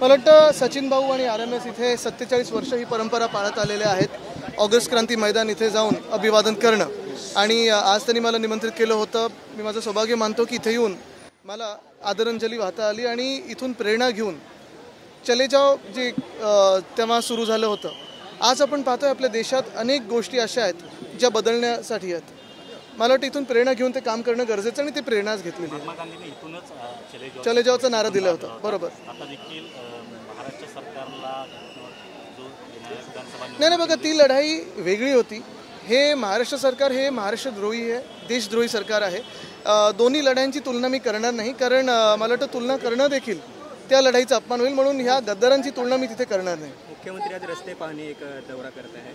मला वाटतं सचिन भाऊ आणि RMS इथे 47 वर्ष ही परंपरा पाळत आलेले आहेत। ऑगस्ट क्रांती मैदान इथे जाऊन अभिवादन करणं आणि आज त्यांनी मला निमंत्रित केलं होतं। मी माझं सौभाग्य मानतो की इथे येऊन मला आदरांजली वाहता आली आणि इथून प्रेरणा घेऊन चले जाओ जे तेव्हा सुरू झालं होतं। आज आपण पाहतोय आपल्या देशात अनेक गोष्टी अशा आहेत ज्या बदलण्यासाठी आहेत। मला वाटतं इथून प्रेरणा घेऊन ते काम करणं गरजेचं आणि ते प्रेरणाच घेतलेली आहे। चले जाओचा नारा दिला होता, बरोबर। महाराष्ट्र सरकारला नाही बघा, ती लढाई वेगळी होती। हे महाराष्ट्र सरकार हे महाराष्ट्रद्रोही आहे, देशद्रोही सरकार आहे। दोन्ही लढाईंची तुलना मी करणार नाही, कारण मला वाटतं तुलना करणं देखील त्या लढाईचा अपमान होईल, म्हणून ह्या गद्दारांची तुलना मी तिथे करणार नाही। मुख्यमंत्री आज रस्ते पाहणे एक दौरा करत आहे।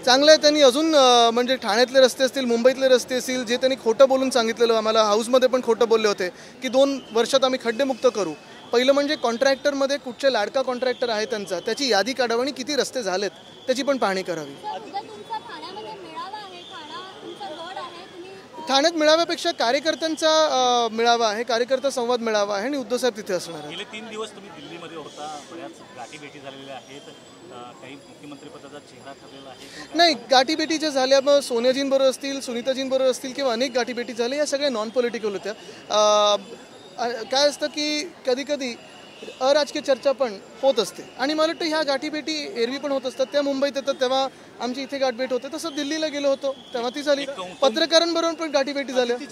चांगलं आहे, त्यांनी अजून म्हणजे ठाण्यातले रस्ते असतील, मुंबईतले रस्ते असतील, जे त्यांनी खोटं बोलून सांगितलेलं आम्हाला हाऊसमध्ये पण खोटं बोलले होते की 2 वर्षात आम्ही खड्डेमुक्त करू। पहिलं म्हणजे कॉन्ट्रॅक्टरमध्ये कुठचे लाडका कॉन्ट्रॅक्टर आहे त्यांचा, त्याची यादी काढावी आणि किती रस्ते झालेत त्याची पण पाहणी करावी। ठाण्यात मेळाव्यापेक्षा कार्यकर्त्यांचा मेळावा आहे, कार्यकर्ता संवाद मेळावा आहे आणि उद्धव साहेब तिथे असणार आहेत। गेले 3 दिवस तुम्ही दिल्लीमध्ये होता, बऱ्याच गाठीभेटी झालेल्या आहेत, काही मुख्यमंत्री पदाचा चेहरा ठरलेला आहे? नाही, गाठीभेटी झाल्या मग सोनियाजींबरोबर असतील, सुनीताजींबरोबर असतील किंवा अनेक गाठीभेटी झाल्या, या सगळ्या नॉन पॉलिटिकल होत्या। काय असतं की कधी कधी अराजकीय चर्चा पण होत असते आणि मला वाटतं ह्या गाठीभेटी एरवी पण होत असतात। त्या मुंबईत येतात तेव्हा आमची इथे गाठभेट होते, तसं दिल्लीला गेलो होतो तेव्हा ती झाली, पत्रकारांबरोबर पण गाठीभेटी झाल्या। एक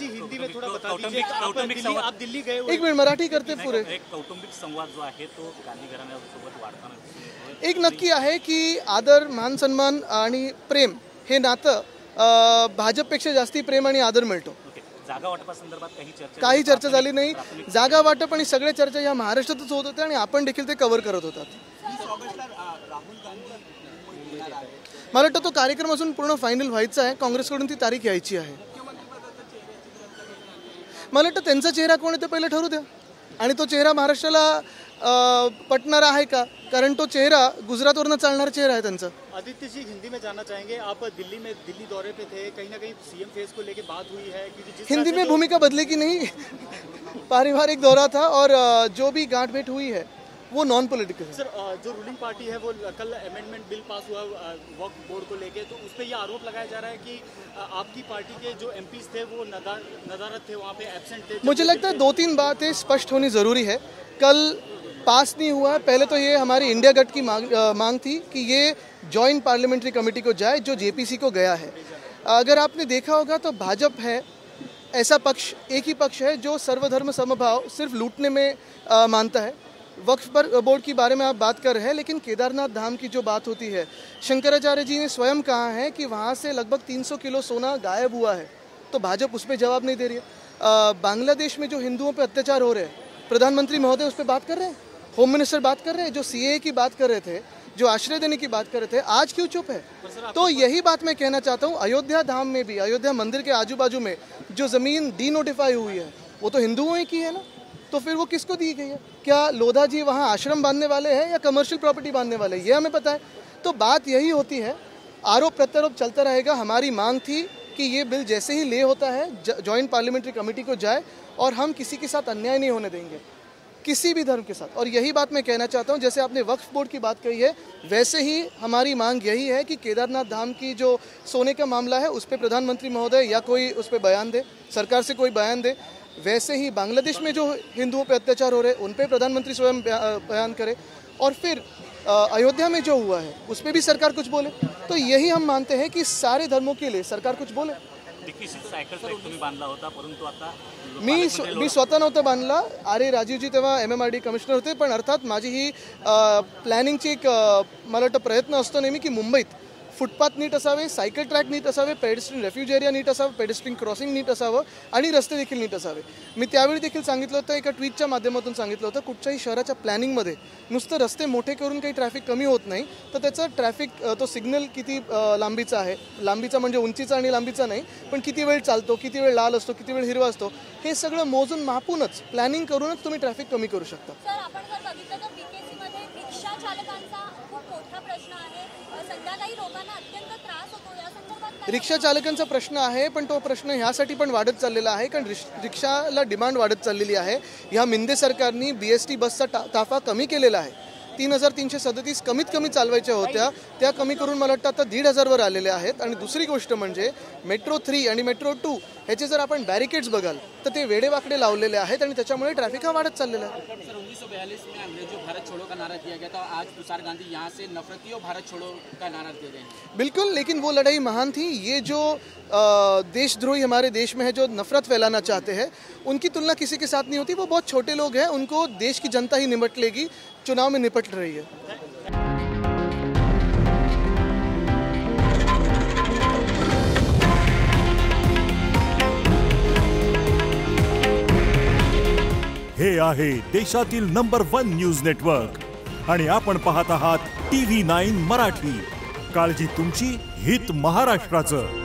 मिनिट, मराठी करते पुरे। कौटुंबिक संवाद जो आहे तो गांधी घराण्यासोबत वाढताना एक नक्की आहे की आदर, मान सन्मान आणि प्रेम हे नातं भाजपपेक्षा जास्ती प्रेम आणि आदर मिळतो। जागा वाटपासंदर्भात काही चर्चा झाली नाही। जागा वाटप आणि सगळ्या चर्चा या महाराष्ट्रातच होत होत्या आणि आपण देखील ते कव्हर करत होतात। मला वाटतं तो कार्यक्रम अजून पूर्ण फायनल व्हायचा आहे, काँग्रेसकडून ती तारीख यायची आहे। मला वाटतं त्यांचा चेहरा कोण आहे ते पहिलं ठरू द्या आणि तो चेहरा महाराष्ट्राला पटणारा आहे का, कारण तो चेहरा गुजरातवरनं चालणारा चेहरा आहे त्यांचा। आदित्य जी, हिंदी में जानना चाहेंगे, आप दिल्ली दौरे पे थे, कहीं ना कहीं सीएम फेस को लेके बात हुई है? हिंदी में भूमिका बदले की नहीं, पारिवारिक दौरा था और जो भी गांठ-भेंट हुई है वो नॉन पॉलिटिकल है। सर, जो रूलिंग पार्टी है वो कल अमेंडमेंट बिल पास हुआ वक्फ बोर्ड को लेके, तो उस पर यह आरोप लगाया जा रहा है कि आपकी पार्टी के जो एमपीज थे वो नदारत थे, वहाँ पे एब्सेंट थे। मुझे लगता है 2-3 बातें स्पष्ट होनी ज़रूरी है। कल पास नहीं हुआ, पहले तो ये हमारी इंडिया गठ की मांग थी कि ये जॉइंट पार्लियामेंट्री कमेटी को जाए जो जेपीसी को गया है। अगर आपने देखा होगा तो भाजपा है ऐसा पक्ष, एक ही पक्ष है जो सर्वधर्म समभाव सिर्फ लूटने में मानता है। वक्फ बोर्ड की बारे में आप बात कर रहे हैं, लेकिन केदारनाथ धाम की जो बात होती है, शंकराचार्य जी ने स्वयं कहा है कि वहाँ से लगभग 300 किलो सोना गायब हुआ है, तो भाजपा उस पर जवाब नहीं दे रही है। बांग्लादेश में जो हिंदुओं पर अत्याचार हो रहे हैं, प्रधानमंत्री महोदय उस पर बात कर रहे हैं, होम मिनिस्टर बात कर रहे हैं, जो CAA की बात कर रहे थे, जो आश्रय देने की बात कर रहे थे, आज क्यों चुप है? तो यही बात मैं कहना चाहता हूँ। अयोध्या धाम में भी, अयोध्या मंदिर के आजू बाजू में जो ज़मीन डीनोटिफाई हुई है वो तो हिंदुओं की है ना, तो फिर वो किसको दी गई है? क्या लोधा जी वहाँ आश्रम बांधने वाले हैं या कमर्शियल प्रॉपर्टी बांधने वाले हैं, ये हमें पता है। तो बात यही होती है, आरोप प्रत्यारोप चलता रहेगा। हमारी मांग थी कि ये बिल जैसे ही ले होता है जॉइंट पार्लियामेंट्री कमेटी को जाए और हम किसी के साथ अन्याय नहीं होने देंगे, किसी भी धर्म के साथ। और यही बात मैं कहना चाहता हूँ, जैसे आपने वक्फ बोर्ड की बात कही है, वैसे ही हमारी मांग यही है कि केदारनाथ धाम की जो सोने का मामला है उस पर प्रधानमंत्री महोदय या कोई उस पर बयान दे, सरकार से कोई बयान दे। वैसे ही बांग्लादेश में जो हिंदुओं पे अत्याचार हो रहे हैं उन पर प्रधानमंत्री स्वयं बयान करे, और फिर अयोध्या में जो हुआ है उस पर भी सरकार कुछ बोले। तो यही हम मानते हैं कि सारे धर्मों के लिए सरकार कुछ बोले। मी स्वतः नव्हतं बांधला, आरे राजीवजी तेव्हा MMRD कमिशनर होते, पण अर्थात माझी ही प्लॅनिंगची एक मला वाटतं प्रयत्न असतो नेहमी की मुंबईत फुटपाथ नीट असावे, सायकल ट्रॅक नीट असावे, पेडेस्ट्रियन रेफ्यूज एरिया नीट असावं, पेडेस्ट्रियन क्रॉसिंग नीट असावं आणि रस्ते देखील नीट असावे। मी त्यावेळी देखील सांगितलं होतं, एका ट्विटच्या माध्यमातून सांगितलं होतं, कुठच्याही शहराच्या प्लॅनिंगमध्ये नुसतं रस्ते मोठे करून काही ट्रॅफिक कमी होत नाही, तर त्याचं ट्रॅफिक तो सिग्नल किती लांबीचा आहे, लांबीचा म्हणजे उंचीचा आणि लांबीचा नाही, पण किती वेळ चालतो, किती वेळ लाल असतो, किती वेळ हिरवा असतो, हे सगळं मोजून मापूनच प्लॅनिंग करूनच तुम्ही ट्रॅफिक कमी करू शकता। रिक्षा चालकांचा प्रश्न आहे, पण तो प्रश्न ह्यासाठी पण वाढत चाललेला आहे कारण रिक्षाला डिमांड वाढत चाललेली आहे। ह्या मिंदे सरकारनी BST बसचा ताफा कमी केलेला आहे 3,337 कमीत कमी चालवायच्या होत्या, त्या कमी करून मला वाटतं आता 1,500वर आलेल्या आहेत. आणि दुसरी गोष्ट म्हणजे मेट्रो 3 आणि मेट्रो 2 ह्याचे जर आपण बॅरिकेड्स बघाल तर ते वेडेवाकडे लावलेले आहेत आणि त्याच्यामुळे ट्रॅफिक हा वाढत चाललेला आहे. सर 1942 में अंग्रेजों भारत छोड़ो का नारा दिया गया था, आज तुषार गांधी यहाँ से नफरतियों भारत छोड़ो का नारा दे रहे हैं. बिल्कुल, लेकिन वो लड़ाई महान थी. ये जो देशद्रोही हमारे देश में है, जो नफरत फैलाना चाहते हैं, उनकी तुलना किसी के साथ नहीं होती. वो बहुत छोटे लोग हैं, उनको देश की जनता ही निपट लेगी, चुनाव में निपट रही है. हे आहे देशातील नंबर 1 न्यूज नेटवर्क आणि आपण पाहत आहात TV9 मराठी. काळजी तुमची, हित महाराष्ट्राचं.